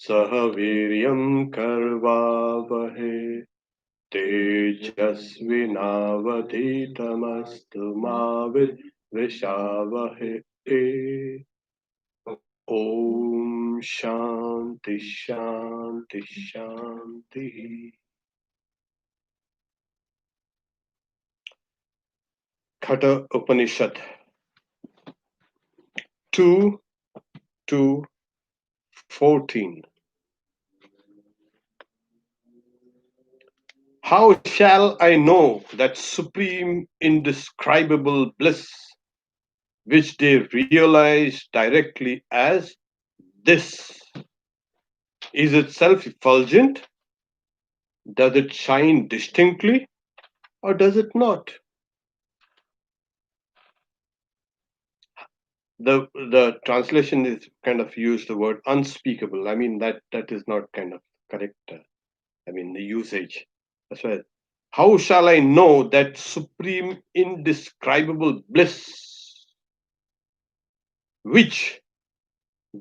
सह वीर्यं कर्वावहे तेजस्विनावधीतमस्तु मा विद्विषावहे Om Shanti Shanti Shanti. Kata Upanishad 2 to 14. How shall I know that supreme indescribable bliss which they realize directly as this? Is it self-effulgent? Does it shine distinctly or does it not? The translation is kind of used the word unspeakable. I mean that is not kind of correct. I mean the usage. That's why. How shall I know that supreme indescribable bliss which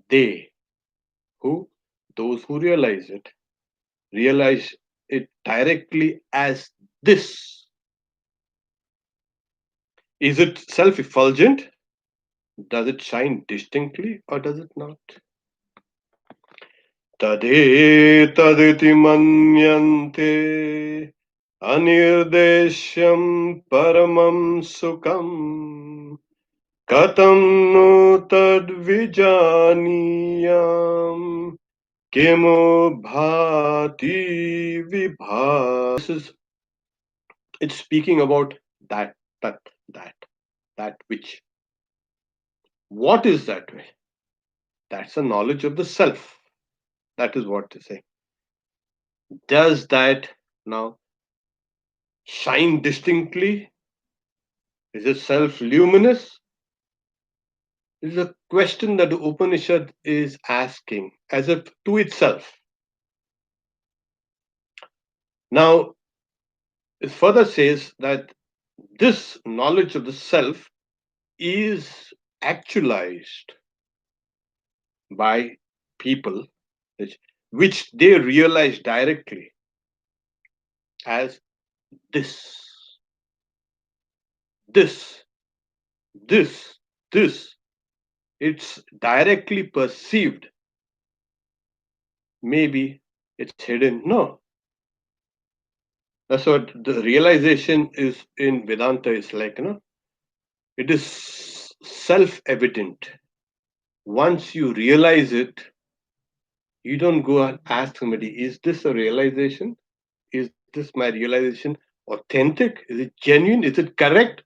they who those who realize it directly as this? Is it self-effulgent? Does it shine distinctly or does it not? तदेतदिति मन्यन्ते अनिर्देश्यं परमं सुखं कथं नु तद्विजानीयाम् किमु भाति Vibhas. It's speaking about that which. What is that way? That's the knowledge of the self. That is what to say. Does that now shine distinctly? Is it self-luminous? This is a question that the Upanishad is asking as if to itself. Now, it further says that this knowledge of the self is actualized by people, which they realize directly as this, this, this. It's directly perceived. Maybe it's hidden. No. That's what the realization is in Vedanta is like, it is self-evident. Once you realize it, you don't go and ask somebody, is this a realization? Is this my realization authentic? Is it genuine? Is it correct?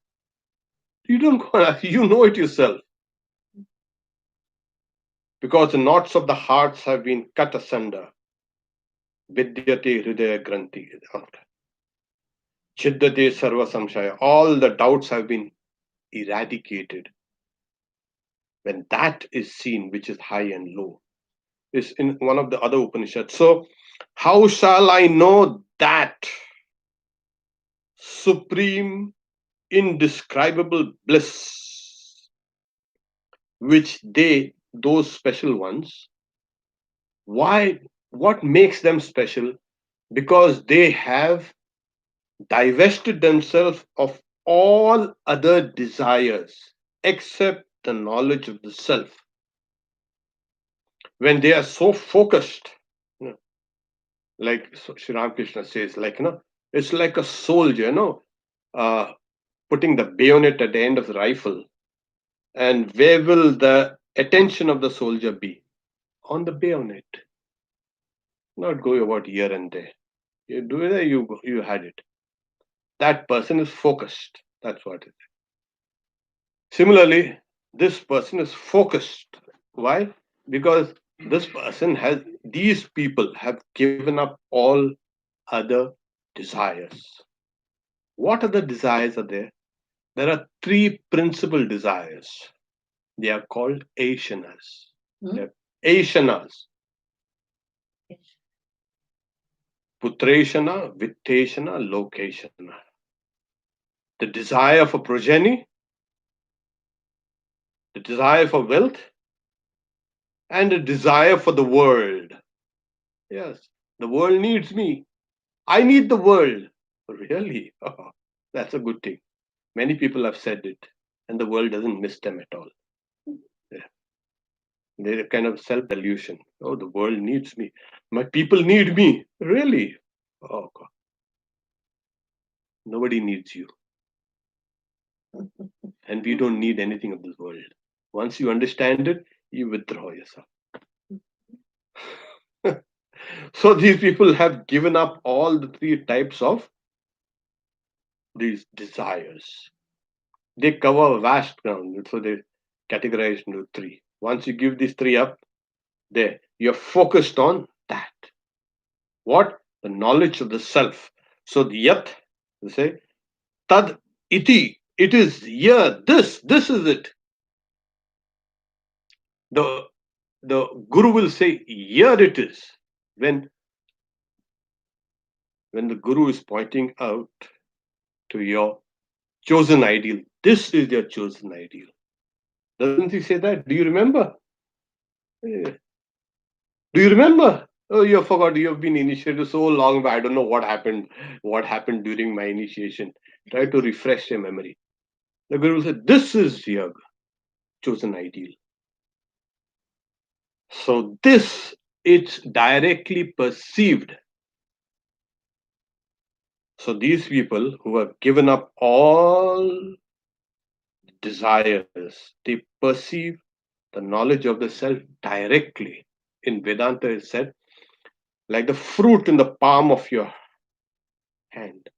You don't go and ask, you know it yourself. Because the knots of the hearts have been cut asunder. Vidyate hridaya granthi. Chiddate sarva samshaya. All the doubts have been eradicated. When that is seen, which is high and low, is in one of the other Upanishads. So, how shall I know that supreme, indescribable bliss which those special ones, why? What makes them special? Because they have divested themselves of all other desires except the knowledge of the self. When they are so focused, like Sri Ramakrishna says, it's like a soldier, uh, putting the bayonet at the end of the rifle. And where will the attention of the soldier be? On the bayonet. Not go about here and there. You do it, you had it. That person is focused. That's what it is. Similarly, this person is focused. Why? Because these people have given up all other desires. What other desires are there? There are three principal desires. They are called ashanas. They're ashanas. Putreshana, Vitteshana, Lokeshana. The desire for progeny, the desire for wealth, and the desire for the world. Yes. The world needs me. I need the world. Really? Oh, that's a good thing. Many people have said it, and the world doesn't miss them at all. Yeah. They're kind of self delusion. Oh, the world needs me. My people need me. Really? Oh, God. Nobody needs you. And we don't need anything of this world. Once you understand it, you withdraw yourself. So these people have given up all the three types of these desires. They cover vast ground, so they categorize into three. Once you give these three up, there you're focused on that. What? The knowledge of the self. So the yat, they say, tad iti. It is here. This is it. The the guru will say, here it is. When when the guru is pointing out to your chosen ideal, this is your chosen ideal. Doesn't he say that? Do you remember? Eh, do you remember? Oh, you forgot. You have been initiated so long, but I don't know what happened. What happened during my initiation? Try to refresh your memory. The guru said, "This is your chosen ideal." So this it's directly perceived. So these people who have given up all desires, they perceive the knowledge of the self directly. In Vedanta, is said like the fruit in the palm of your hand,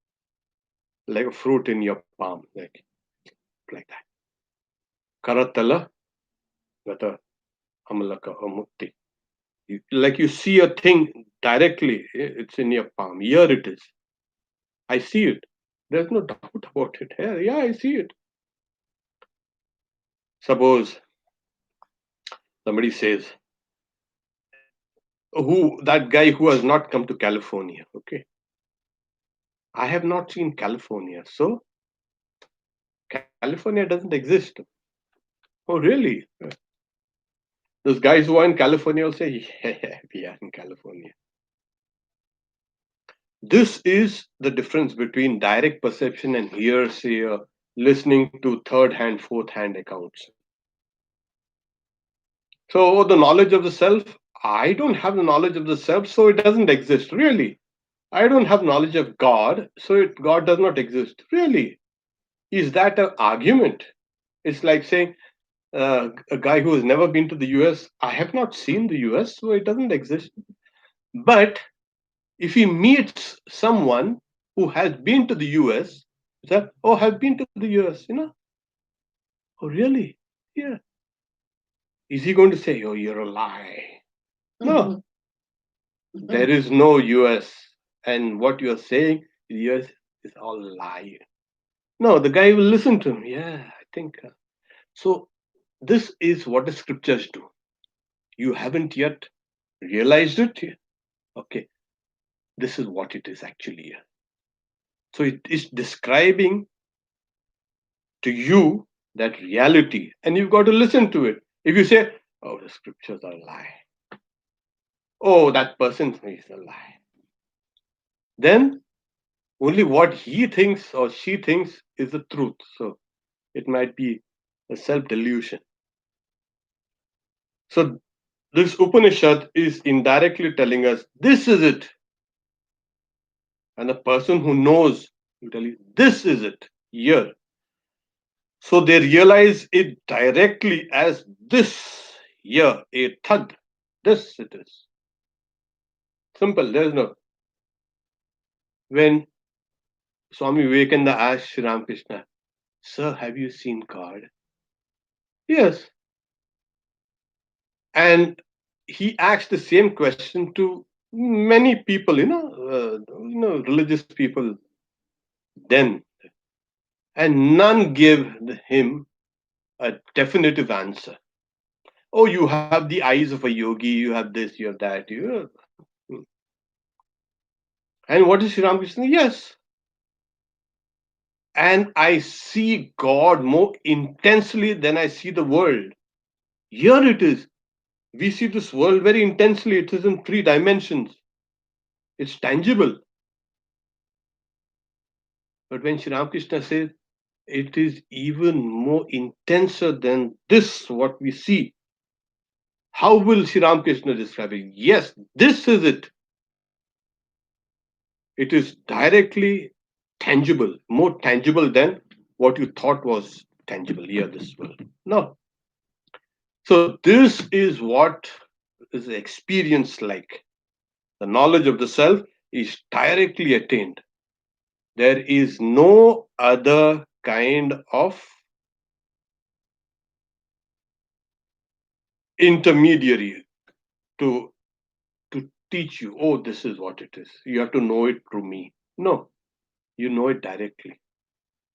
like a fruit in your palm, like that. Karatala, gata amalaka amukti. Like you see a thing directly, it's in your palm. Here it is. I see it. There's no doubt about it. Yeah, I see it. Suppose somebody says, who that guy who has not come to California, okay? I have not seen California, so California doesn't exist. Oh, really? Those guys who are in California will say, yeah, we are in California. This is the difference between direct perception and hearsay, listening to third hand, fourth hand accounts. So, the knowledge of the self, I don't have the knowledge of the self, so it doesn't exist. Really? I don't have knowledge of God, so God does not exist. Really? Is that an argument? It's like saying, a guy who has never been to the US, I have not seen the US, so it doesn't exist. But if he meets someone who has been to the US, that, oh, have been to the US. Oh, really? Yeah. Is he going to say, oh, you're a lie? No, there is no US. And what you're saying, the US is all lie. No, the guy will listen to him. Yeah, I think. So, this is what the scriptures do. You haven't yet realized it? Okay, this is what it is actually. So, it is describing to you that reality, and you've got to listen to it. If you say, oh, the scriptures are a lie, oh, that person is a lie, then only what he thinks or she thinks is the truth. So it might be a self delusion. So this Upanishad is indirectly telling us this is it. And the person who knows will tell you this is it here. So they realize it directly as this here, a thud. This it is. Simple. There's no. When Swami Vivekananda asked Sri Ramakrishna, Sir, have you seen God? Yes. And he asked the same question to many people, religious people then. And none gave him a definitive answer. Oh, you have the eyes of a yogi, you have this, you have that. And what is Sri Ramakrishna? Yes. And I see God more intensely than I see the world. Here it is. We see this world very intensely. It is in three dimensions. It's tangible. But when Sri Ramakrishna says it is even more intenser than this, what we see, how will Sri Ramakrishna describe it? Yes, this is it. It is directly tangible, more tangible than what you thought was tangible here, this world. No. So, this is what is the experience like. The knowledge of the self is directly attained. There is no other kind of intermediary to teach you, oh, this is what it is. You have to know it through me. No, you know it directly.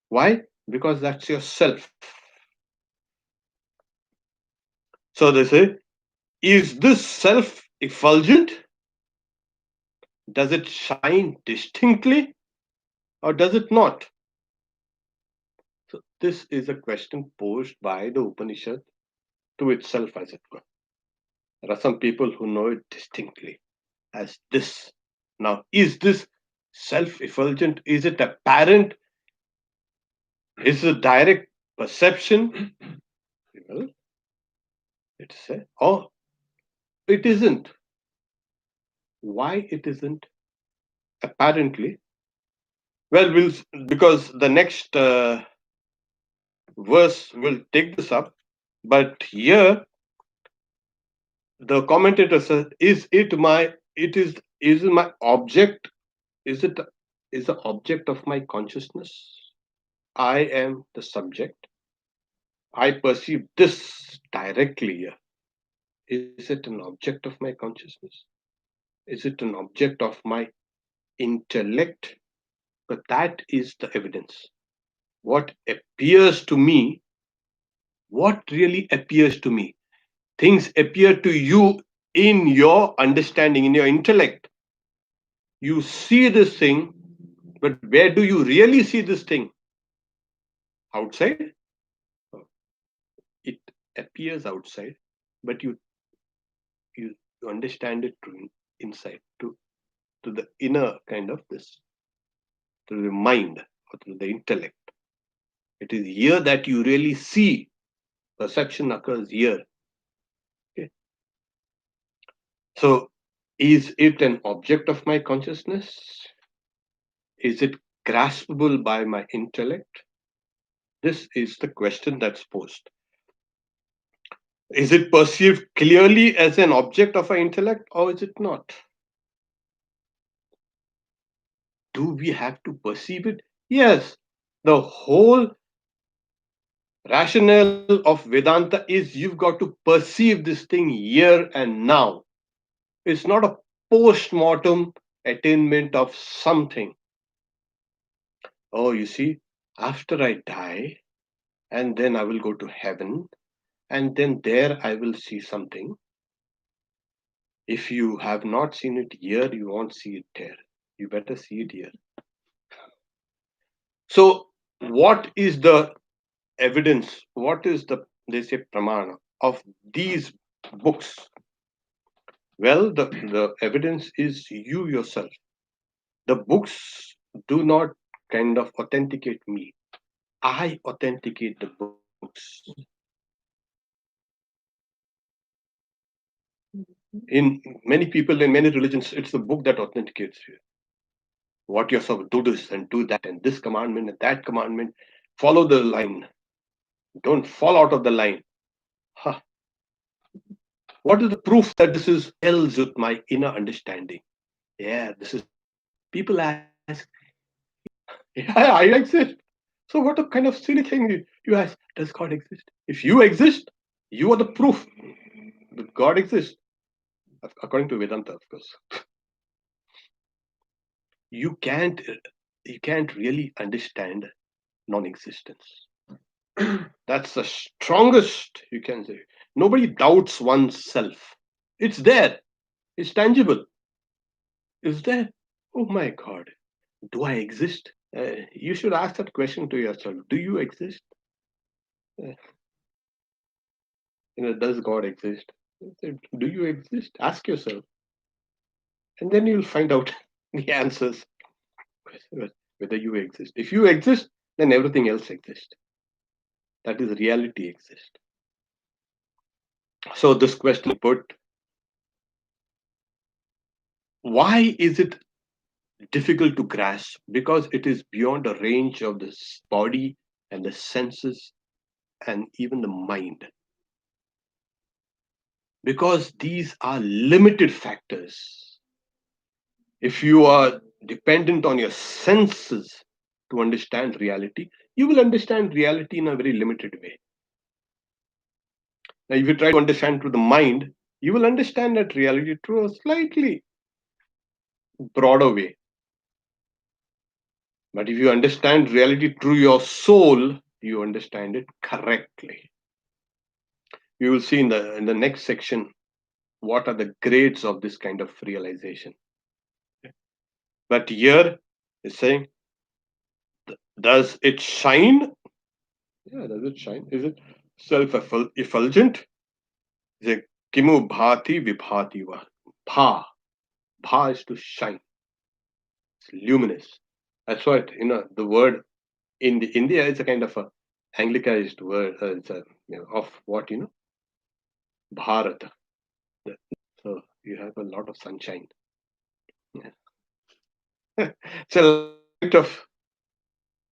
Why? Because that's your self. So they say, is this self effulgent? Does it shine distinctly or does it not? So this is a question posed by the Upanishad to itself, as it were. There are some people who know it distinctly as this. Now, is this self effulgent? Is it apparent? Is it direct perception? Well, it's a, or it isn't. Why it isn't? Apparently, well, we'll because the next verse will take this up. But here, the commentator says, "Is it my? It is it my object? Is it is the object of my consciousness? I am the subject. I perceive this directly here. Is it an object of my consciousness? Is it an object of my intellect? But that is the evidence. What appears to me, what really appears to me? Things appear to you in your understanding, in your intellect. You see this thing, but where do you really see this thing? Outside? It appears outside, but you understand it to inside, to the inner kind of this, to the mind or to the intellect. It is here that you really see. Perception occurs here. Okay? So, is it an object of my consciousness? Is it graspable by my intellect? This is the question that's posed. Is it perceived clearly as an object of our intellect or is it not? Do we have to perceive it? Yes. The whole rationale of Vedanta is you've got to perceive this thing here and now. It's not a post mortem attainment of something. Oh, you see, after I die, and then I will go to heaven, and then there I will see something. If you have not seen it here, you won't see it there. You better see it here. So, what is the evidence? What is the, they say, pramana of these books? Well, the evidence is you yourself. The books do not kind of authenticate me. I authenticate the books. In many people, in many religions, it's the book that authenticates you. What you're supposed to do this and do that, and this commandment and that commandment. Follow the line. Don't fall out of the line. Huh. What is the proof that this is else with my inner understanding? Yeah, this is. People ask, yeah, I exist. So what a kind of silly thing you ask, does God exist? If you exist, you are the proof that God exists. According to Vedanta, of course. You can't you can't really understand non-existence. That's the strongest you can say. Nobody doubts oneself. It's there. It's tangible. Is there? Oh my God. Do I exist? You should ask that question to yourself. Do you exist? Uh, does God exist? Do you exist? Ask yourself. And then you'll find out. the answers whether you exist. If you exist, then everything else exists. That is, reality exists. So this question put: why is it difficult to grasp? Because it is beyond the range of the body and the senses and even the mind. Because these are limited factors. If you are dependent on your senses to understand reality, you will understand reality in a very limited way. Now, if you try to understand through the mind, you will understand that reality through a slightly broader way. But if you understand reality through your soul, you understand it correctly. You will see in the next section what are the grades of this kind of realization. But here is saying, does it shine? Yeah, does it shine? Is it self-effulgent? Is it kimu bhati vibhati va? Bha. Bha is to shine. It's luminous. That's what, the word in the India is a kind of a anglicized word. It's a, of what, Bharat. So you have a lot of sunshine. Yeah. So light of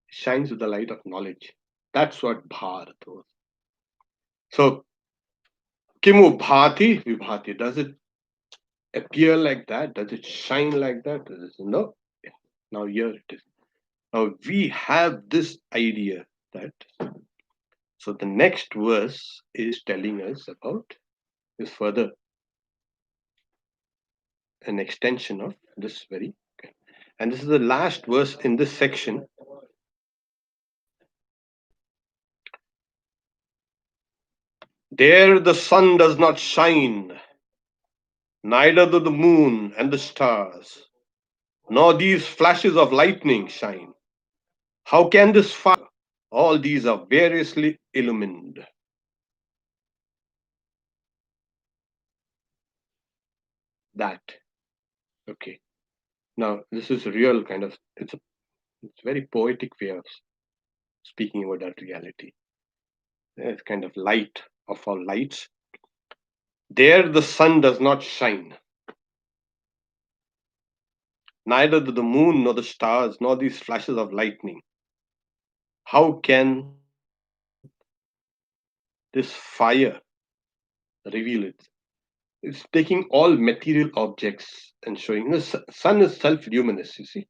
shines with the light of knowledge. That's what Bharat was. So kimu bhati vibhati. Does it appear like that? Does it shine like that? No. Yeah. Now here it is. Now we have this idea that. So the next verse is telling us about is further an extension of this very. And this is the last verse in this section. There the sun does not shine, neither do the moon and the stars, nor these flashes of lightning shine. How can this fire? All these are variously illumined. That. Okay. Now this is real kind of it's a very poetic way of speaking about that reality. It's kind of light of all lights. There the sun does not shine, neither do the moon nor the stars, nor these flashes of lightning. How can this fire reveal it? It's taking all material objects and showing. The sun is self-luminous, you see.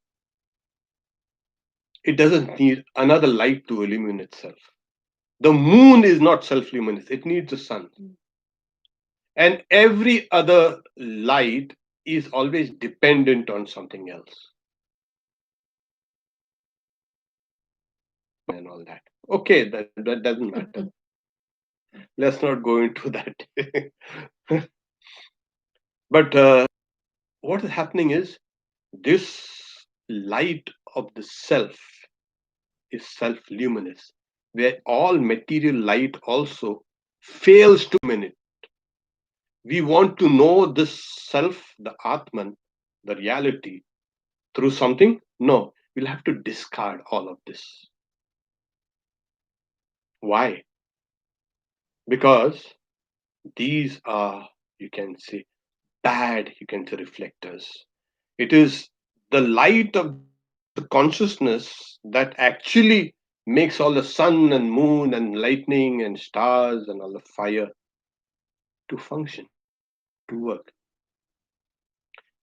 It doesn't need another light to illuminate itself. The moon is not self-luminous. It needs the sun. And every other light is always dependent on something else. And all that. Okay, that doesn't matter. Let's not go into that. But what is happening is this light of the self is self-luminous, where all material light also fails to illuminate. We want to know this self, the Atman, the reality, through something? No, we'll have to discard all of this. Why? Because these are, you can say, bad, you can say, reflectors. It is the light of the consciousness that actually makes all the sun and moon and lightning and stars and all the fire to function, to work.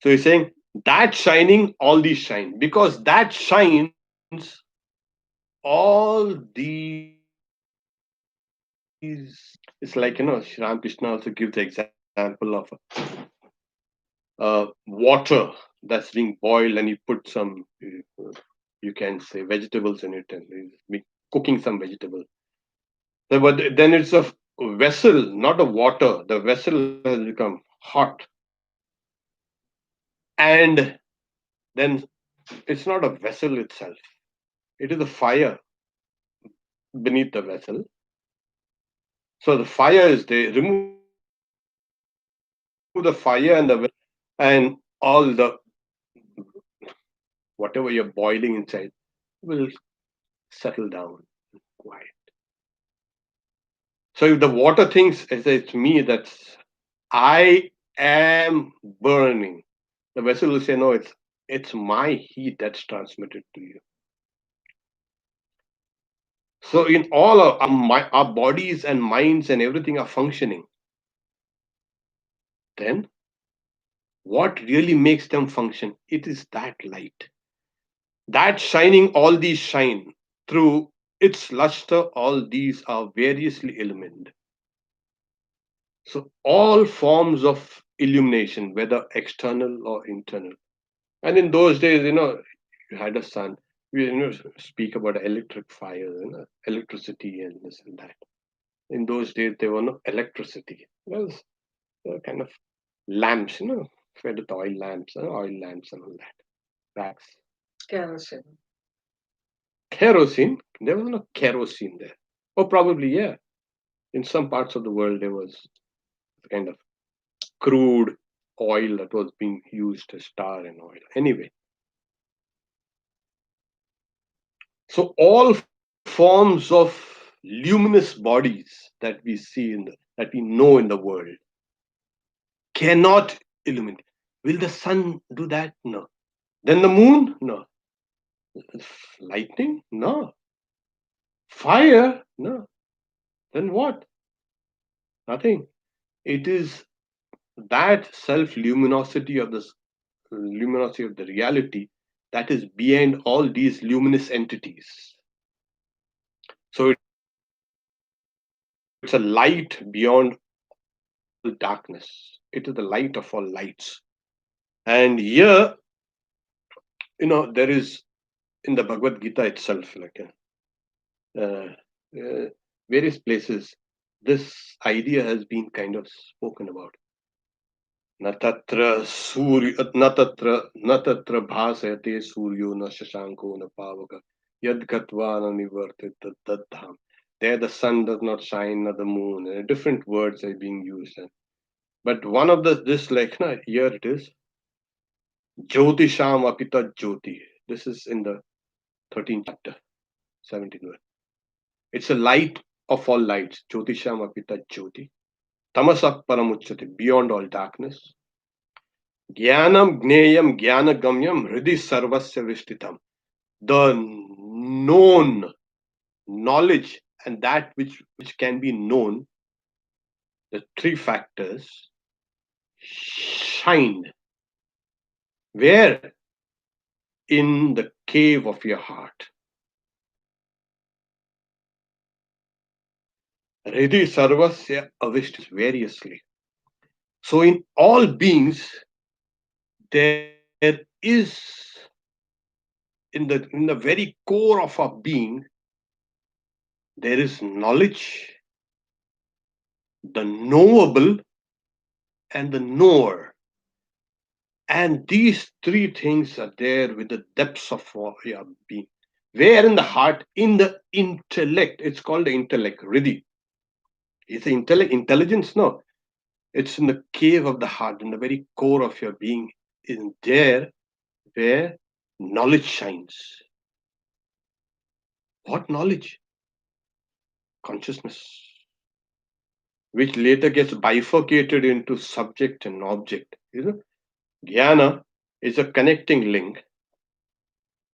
So he's saying that shining, all these shine. Because that shines, all these. It's like, Sri Ramakrishna also gives the example of water that's being boiled and you put some, you can say, vegetables in it and he's cooking some vegetable. So, but then it's a vessel, not a water. The vessel has become hot. And then it's not a vessel itself. It is a fire beneath the vessel. So the fire is there. Remove the fire and and all the whatever you're boiling inside will settle down quiet. So if the water thinks it's me, that's I am burning, the vessel will say, no, it's my heat that's transmitted to you. So in all our bodies and minds and everything are functioning. Then what really makes them function? It is that light. That shining, all these shine through its luster, all these are variously illumined. So all forms of illumination, whether external or internal. And in those days, you had a sun. We speak about electric fires, electricity and this and that. In those days, there were no electricity. There were kind of lamps, fed with oil lamps and all that. Wax. Kerosene. Kerosene. There was no kerosene there. Oh, probably, yeah. In some parts of the world, there was a kind of crude oil that was being used as tar and oil. Anyway, so all forms of luminous bodies that we see that we know in the world cannot illuminate. Will the sun do that? No. Then the moon? No. Lightning? No. Fire? No. Then what? Nothing. It is that self luminosity of the reality that is behind all these luminous entities. So it's a light beyond all darkness. It is the light of all lights. And here, there is in the Bhagavad Gita itself, uh, uh, various places, this idea has been kind of spoken about. न तत्र भासयते सूर्यो न शशांको न पावक यद गत्वा न निवर्तित तद्धम. There the sun does not shine, nor the moon. Different words are being used. But one of here it is, Jyotisham apita Jyoti. This is in the 13th chapter, 17th verse. It's a light of all lights. Jyotisham apita Jyoti. Tamasak paramuchyate, beyond all darkness. Jnanam gneyam gyanagamyam hridi sarvasya vishtitam. The known knowledge and that which can be known, the three factors, shine. Where? In the cave of your heart. Hridi sarvasya avishtis, variously. So in all beings, there is in the very core of our being, there is knowledge, the knowable, and the knower. And these three things are there with the depths of your being. Where in the heart? In the intellect. It's called the intellect, Riddhi. It's the intelligence? No. It's in the cave of the heart, in the very core of your being, in there where knowledge shines. What knowledge? Consciousness, which later gets bifurcated into subject and object. Jnana is a connecting link.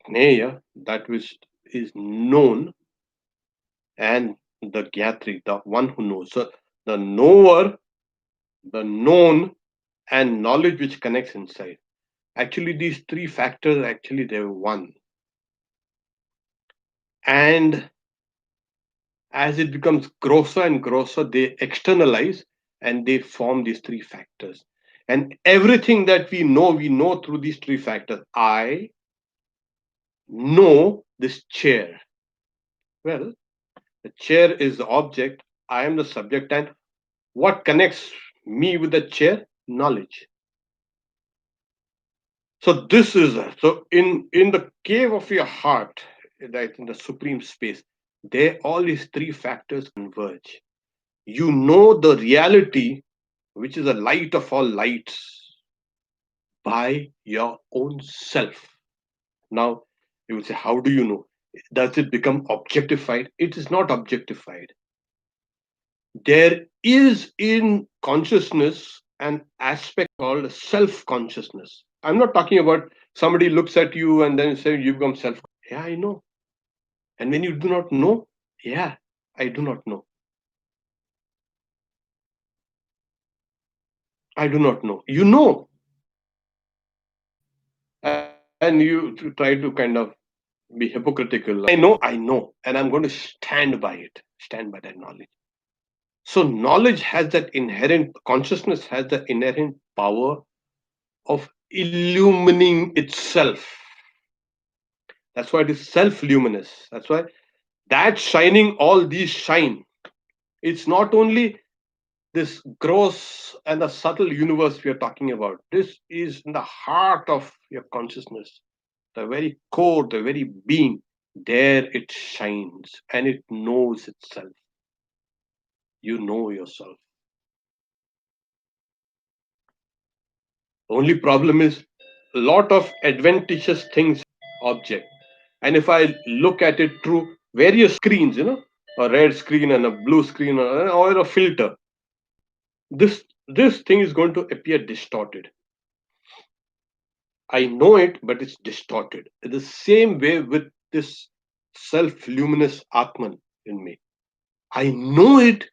Jnaya, that which is known, and the Gyatri, the one who knows. So the knower, the known, and knowledge which connects inside. Actually, these three factors, they're one. And as it becomes grosser and grosser, they externalize and they form these three factors. And everything that we know through these three factors. I know this chair. Well, the chair is the object, I am the subject, and what connects me with the chair? Knowledge. So this is so in the cave of your heart, right, in the supreme space, there all these three factors converge. You know the reality, which is the light of all lights, by your own self. Now, you will say, how do you know? Does it become objectified? It is not objectified. There is in consciousness an aspect called self consciousness. I'm not talking about somebody looks at you and then say you become self. Yeah, I know. And when you do not know, yeah, I do not know. I do not know. You know, and you try to kind of be hypocritical. I know, and I'm going to stand by it, stand by that knowledge. So, knowledge has that inherent, consciousness has the inherent power of illumining itself. That's why it is self luminous. That's why that shining, all these shine. It's not only this gross and the subtle universe we are talking about. This is in the heart of your consciousness, the very core, the very being. There it shines and it knows itself. You know yourself. Only problem is a lot of adventitious things object. And if I look at it through various screens, a red screen and a blue screen or a filter, this thing is going to appear distorted. I know it, but it's distorted. In the same way with this self-luminous Atman in me. I know it,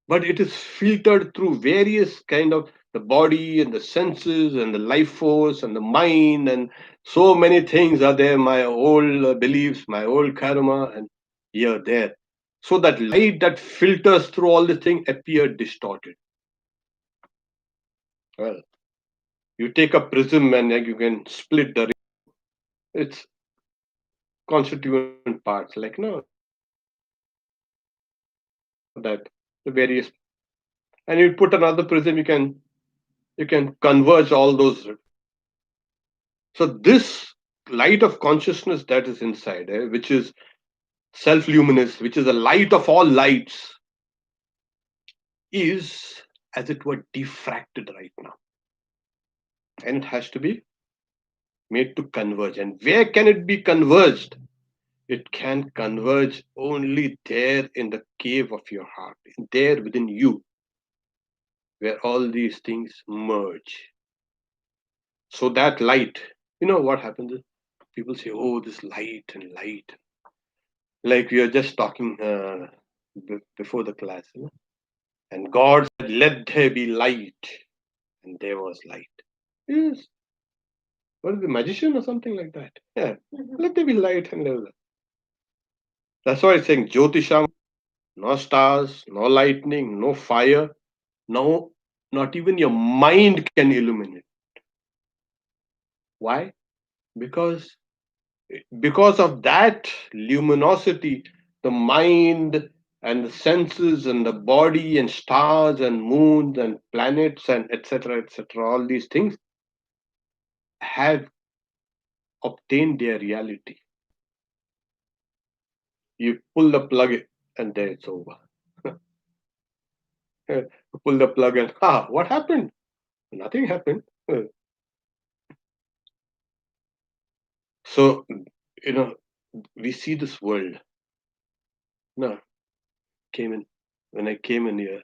but it is filtered through various kind of the body and the senses and the life force and the mind, and so many things are there. My old beliefs, my old karma, and here there. So that light that filters through all the thing appear distorted. Well, you take a prism and you can split its constituent parts, like no that the various, and you put another prism, you can converge all those. So this light of consciousness that is inside, which is self-luminous, which is the light of all lights, is as it were diffracted right now, and it has to be made to converge. And where can it be converged? It can converge only there in the cave of your heart, there within you, where all these things merge. So that light, what happens is people say, oh, this light and light. Like we are just talking before the class, and God said, let there be light, and there was light. Yes. What is the magician or something like that? Yeah. Let there be light and there was light. That's why it's saying Jyotisham, no stars, no lightning, no fire, no, not even your mind can illuminate. Why? Because because of that luminosity, the mind and the senses and the body and stars and moons and planets and etc., all these things have obtained their reality. You pull the plug and there it's over. You pull the plug and what happened? Nothing happened. So, you know, we see this world. No, came in when I came in here,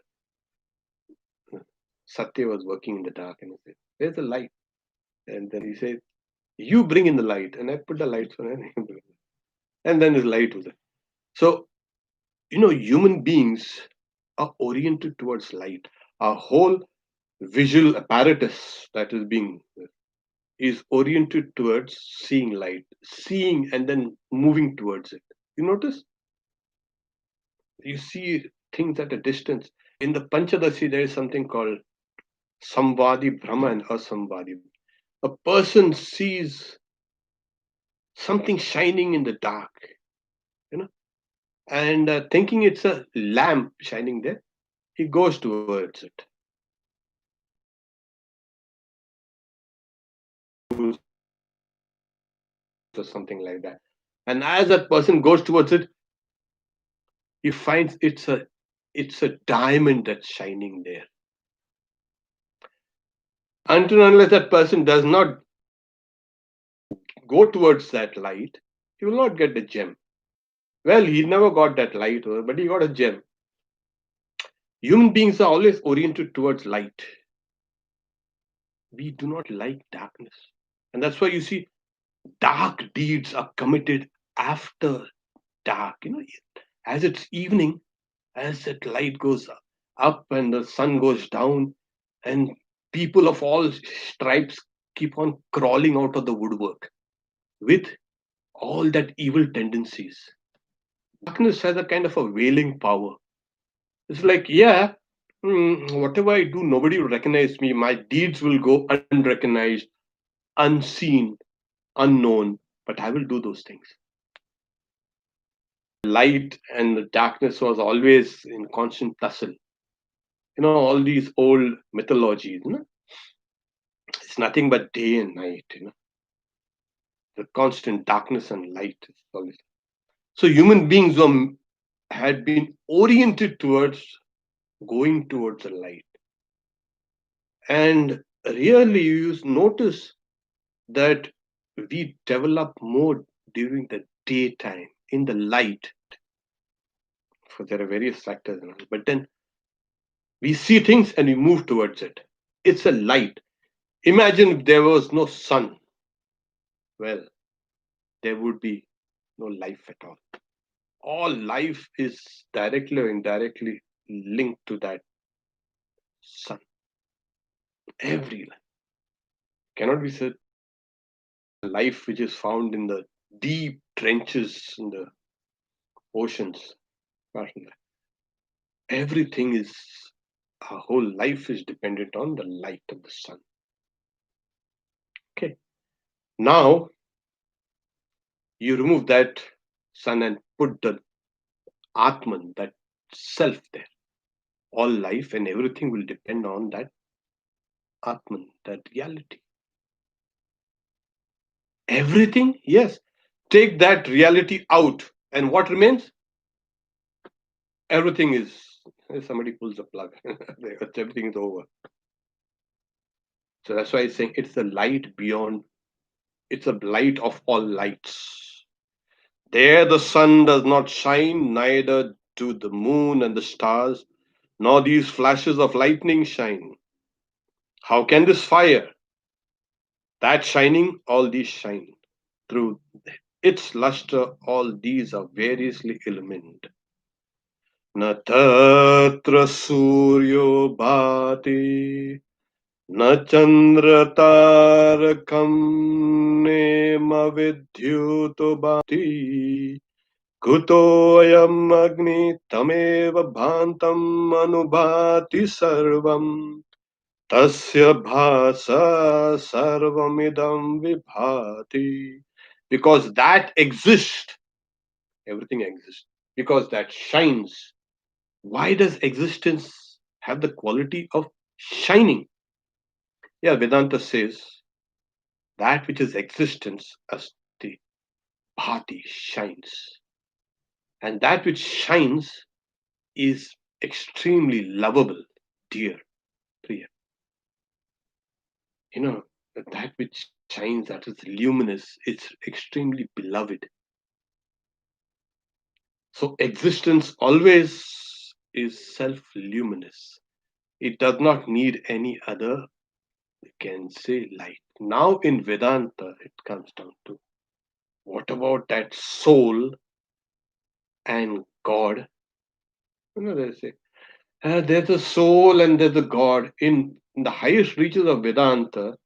Satya was working in the dark and he said, there's a light. And then he said, you bring in the light. And I put the lights on and then his light was there. So, human beings are oriented towards light. Our whole visual apparatus that is oriented towards seeing light, seeing and then moving towards it. You notice? You see things at a distance. In the Panchadasi, there is something called Samvadi Brahma and Asambhadi. A person sees something shining in the dark, you know, and thinking it's a lamp shining there, he goes towards it. Or something like that. And as that person goes towards it, he finds it's a diamond that's shining there. Until and unless that person does not go towards that light, he will not get the gem. Well, he never got that light, but he got a gem. Human beings are always oriented towards light. We do not like darkness. And that's why you see dark deeds are committed after dark. As it's evening, as that light goes up and the sun goes down, and people of all stripes keep on crawling out of the woodwork with all that evil tendencies. Darkness has a kind of a wailing power. It's like, yeah, whatever I do, nobody will recognize me. My deeds will go unrecognized, unseen, unknown, but I will do those things. Light and the darkness was always in constant tussle. All these old mythologies, it's nothing but day and night, the constant darkness and light is always. So human beings had been oriented towards going towards the light. And really, you notice that we develop more during the daytime in the light. For there are various factors, but then we see things and we move towards it. It's a light. Imagine if there was no sun. Well, there would be no life at all. All life is directly or indirectly linked to that sun. Every life cannot be said life which is found in the deep trenches in the oceans. Everything is, our whole life is dependent on the light of the sun. Okay. Now, you remove that sun and put the Atman, that self there. All life and everything will depend on that Atman, that reality. Everything, yes. Take that reality out, and what remains? Everything is, somebody pulls the plug, everything is over. So that's why he's saying it's the light beyond, it's a light of all lights. There the sun does not shine, neither do the moon and the stars, nor these flashes of lightning shine. How can this fire, that shining, all these shine? Through its luster, all these are variously illumined. न तत्र सूर्यो भाति न चन्द्रतारकं नेमविद्युतो भाति कुतोऽयम् अग्नि तमेव भान्तम् अनुभाति सर्वम् tasya bhasa sarvamidam vibhati. Because that exists, everything exists. Because that shines. Why does existence have the quality of shining? Yeah, Vedanta says that which is existence as the bhati shines. And that which shines is extremely lovable, dear, priya. That which shines, that is luminous, it's extremely beloved. So existence always is self-luminous. It does not need any other, you can say, light. Now in Vedanta, it comes down to, what about that soul and God? They say, there's a soul and there's a God. In the highest reaches of Vedanta,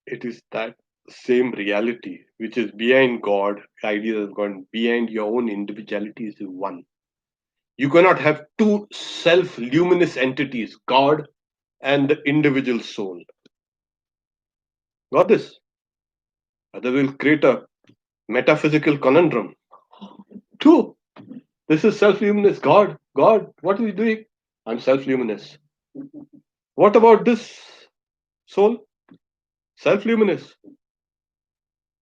it is that same reality which is behind God, ideas of God, behind your own individuality is one. You cannot have two self-luminous entities, God and the individual soul. Got this? Other will create a metaphysical conundrum. Two. This is self-luminous. God, what are you doing? I'm self-luminous. What about this soul? Self-luminous.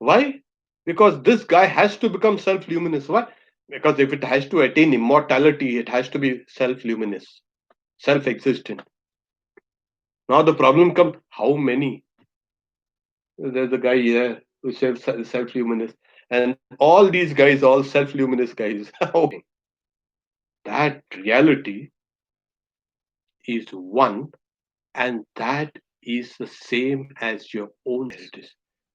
Why? Because this guy has to become self-luminous. Why? Because if it has to attain immortality, it has to be self-luminous, self-existent. Now the problem comes: how many? There's a guy here who says self-luminous, and all these guys, all self-luminous guys. That reality is one, and that is the same as your own reality.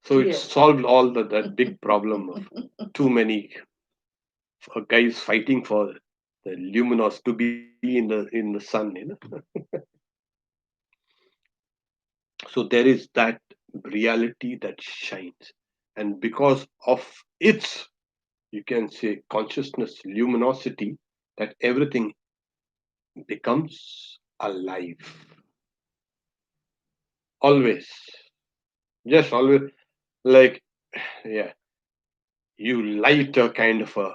So it Clear. solved all that big problem of too many guys fighting for the luminous to be in the sun. So there is that reality that shines, and because of its, you can say, consciousness luminosity, that everything becomes alive. Always, just always, like, yeah, you light a kind of a,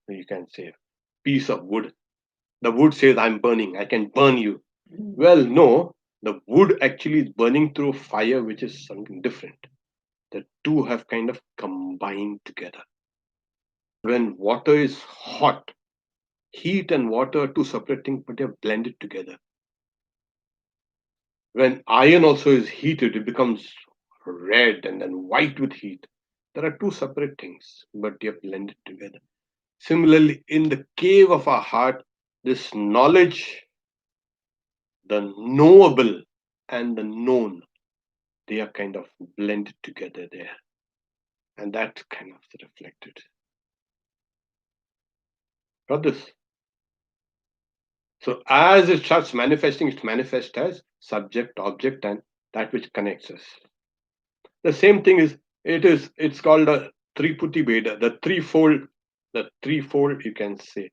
you can say, piece of wood. The wood says, I'm burning, I can burn you. Mm. Well, no, the wood actually is burning through fire, which is something different. The two have kind of combined together. When water is hot, heat and water are two separate things, but they're blended together. When iron also is heated, it becomes red and then white with heat. There are two separate things, but they are blended together. Similarly, in the cave of our heart, this knowledge, the knowable and the known, they are kind of blended together there. And that's kind of reflected. Got this? So as it starts manifesting, it manifests as subject, object, and that which connects us. The same thing is, it's called a triputi Veda, the threefold, you can say,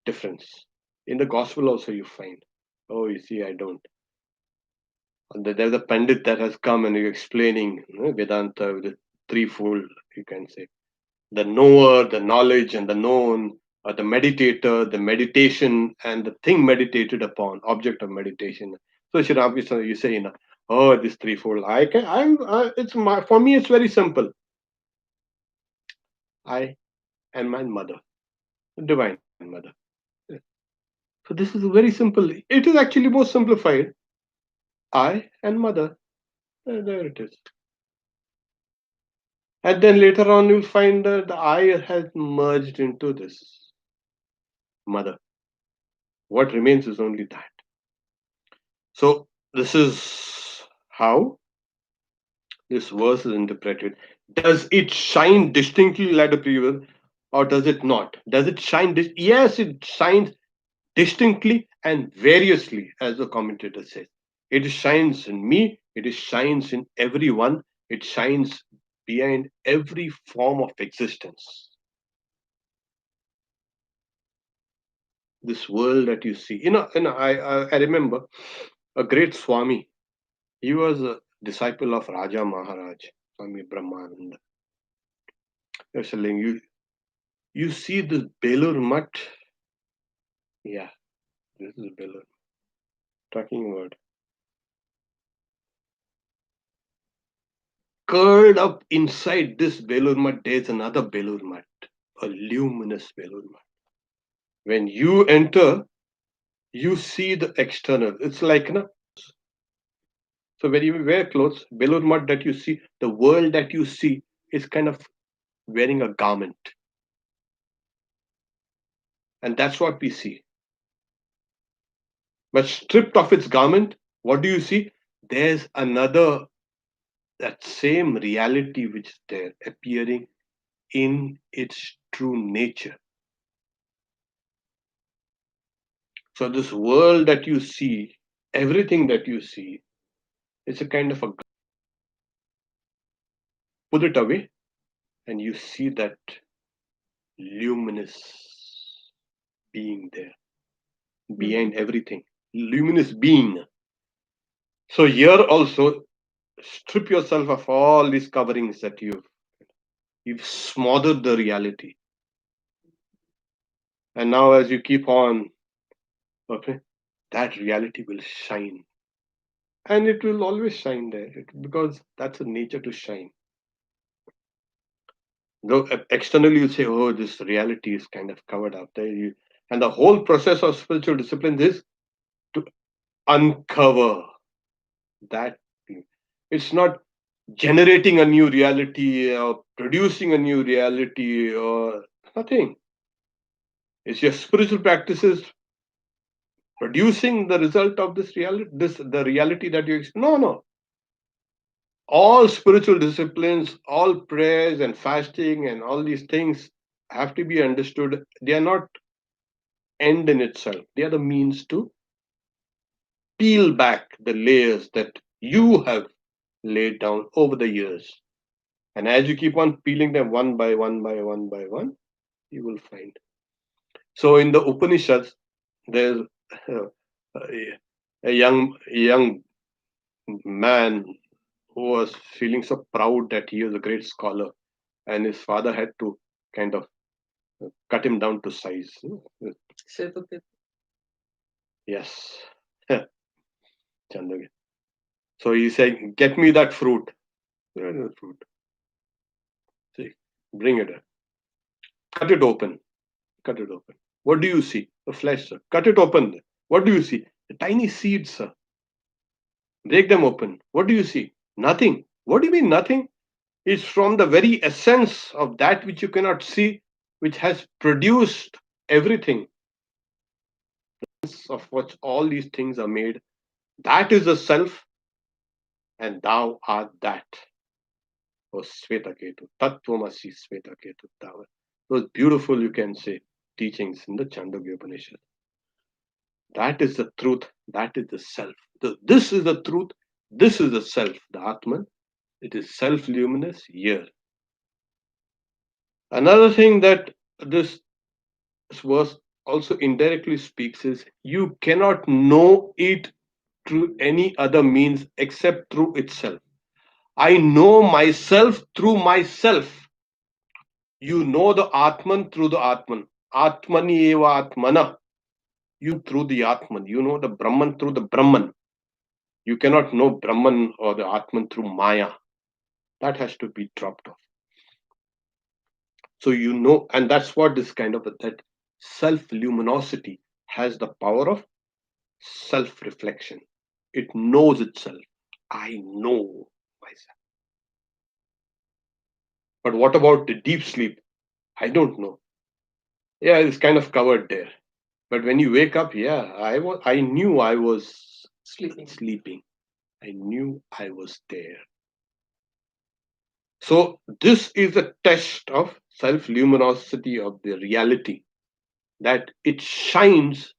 difference. In the gospel also you find. Oh, you see, I don't. And there's a Pandit that has come and explaining, Vedanta with the threefold, you can say. The knower, the knowledge, and the known, or the meditator, the meditation, and the thing meditated upon, object of meditation. So, Shri Ramakrishna, you say, oh, this threefold. It's for me, it's very simple. I and my mother, divine mother. So this is very simple. It is actually more simplified. I and mother. There it is. And then later on, you'll find that the I has merged into this mother. What remains is only that. So this is how this verse is interpreted. Does it shine distinctly like the previous, or does it not? Does it shine? Yes, it shines distinctly and variously, as the commentator says. It shines in me, it shines in everyone, it shines behind every form of existence. This world that you see, I remember a great Swami. He was a disciple of Raja Maharaj, Swami Brahmananda. He was telling you see this Belur Mutt? Yeah, this is Belur. Talking about curled up inside this Belur Mutt, there's another Belur Mutt, a luminous Belur Mutt. When you enter, you see the external. It's like, so when you wear clothes, Belur Mutt that you see, the world that you see is kind of wearing a garment. And that's what we see. But stripped of its garment, what do you see? There's another, that same reality which is there, appearing in its true nature. So, this world that you see, everything that you see, it's a kind of a, put it away, and you see that luminous being there behind Mhm. everything, luminous being. So, here also, strip yourself of all these coverings that you've smothered the reality. And now, as you keep on, okay, that reality will shine. And it will always shine there because that's the nature to shine. Though externally you say, oh, this reality is kind of covered up there. And the whole process of spiritual discipline is to uncover that. It's not generating a new reality or producing a new reality or nothing. It's your spiritual practices producing the result of this reality, this the reality that you no, no. All spiritual disciplines, all prayers and fasting and all these things have to be understood. They are not end in itself. They are the means to peel back the layers that you have laid down over the years. And as you keep on peeling them one by one by one by one, you will find. So in the Upanishads, there's uh, a young man who was feeling so proud that he was a great scholar, and his father had to kind of cut him down to size. Yes, Chandra. So he said, "Get me that fruit." Where is the fruit? See, bring it. Cut it open. Cut it open. What do you see? The flesh, sir. Cut it open. What do you see? The tiny seeds, sir. Break them open. What do you see? Nothing. What do you mean nothing? It's from the very essence of that which you cannot see, which has produced everything, of which all these things are made. That is the self, and thou art that. O Svetaketu. Tattvamasi Svetaketu. Those beautiful, you can say, teachings in the Chandogya Upanishad. That is the truth. That is the self. This is the truth. This is the self, the Atman. It is self luminous here. Another thing that this verse also indirectly speaks is you cannot know it through any other means except through itself. I know myself through myself. You know the Atman through the Atman. Atmani eva Atmana. You through the Atman. You know the Brahman through the Brahman. You cannot know Brahman or the Atman through Maya. That has to be dropped off. So you know, and that's what this kind of that self luminosity has the power of self reflection. It knows itself. I know myself. But what about the deep sleep? I don't know. Yeah, it's kind of covered there. But when you wake up, yeah, I knew I was sleeping. I knew I was there. So this is a test of self luminosity of the reality, that it shines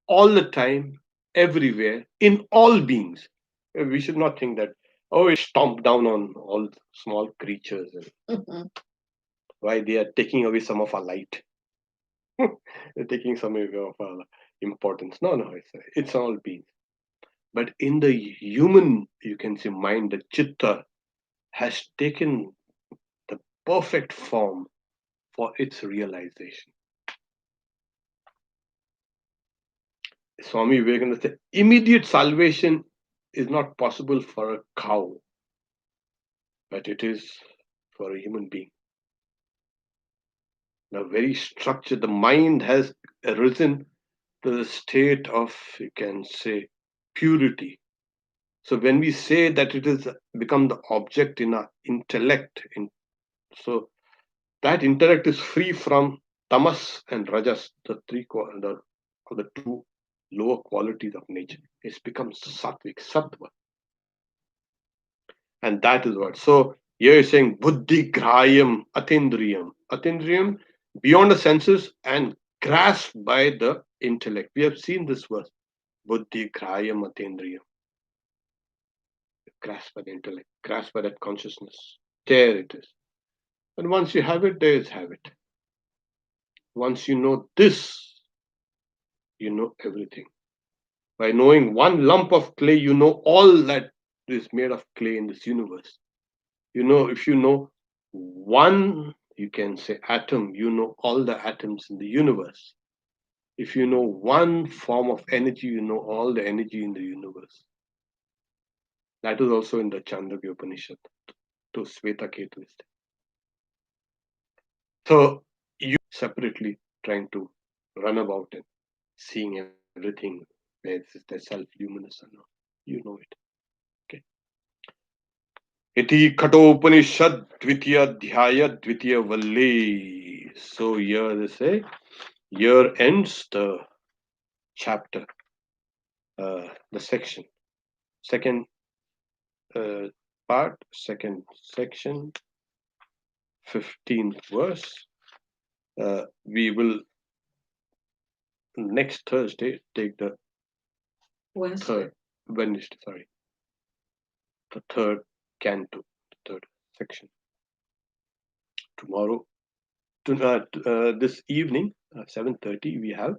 all the time, everywhere, in all beings. We should not think that, oh, it stomped down on all small creatures and why they are taking away some of our light. They're taking some away of our importance. No, no, it's all beings. But in the human, you can say, mind, the chitta has taken the perfect form for its realization. Swami Vivekananda said, immediate salvation is not possible for a cow, but it is for a human being. The very structure, the mind has arisen to the state of, you can say, purity. So when we say that it has become the object in our intellect, so that intellect is free from tamas and rajas, the two lower qualities of nature. It's become sattvic, sattva. And that is what. So here you're saying buddhi grayam atindriyam. Atindriyam, beyond the senses and grasped by the intellect. We have seen this verse. Buddhi grayam atindriyam. Grasped by the intellect, grasped by that consciousness. There it is. And once you have it, there is have it. Once you know this, you know everything. By knowing one lump of clay, you know all that is made of clay in this universe. You know, if you know one, you can say atom, you know all the atoms in the universe. If you know one form of energy, you know all the energy in the universe. That is also in the Chandogya Upanishad, to Sveta Ketu. So you separately trying to run about and seeing everything Is the self-luminous or not? You know it. Okay. Iti Kathopanishad Dvitiya Dhyaya Dvitiya Valli. So here they say, here ends the chapter, the section. Second part, second section, 15th verse. We will next Thursday take the third Wednesday, sorry, the third canto, the third section. Tomorrow, this evening, 7:30, we have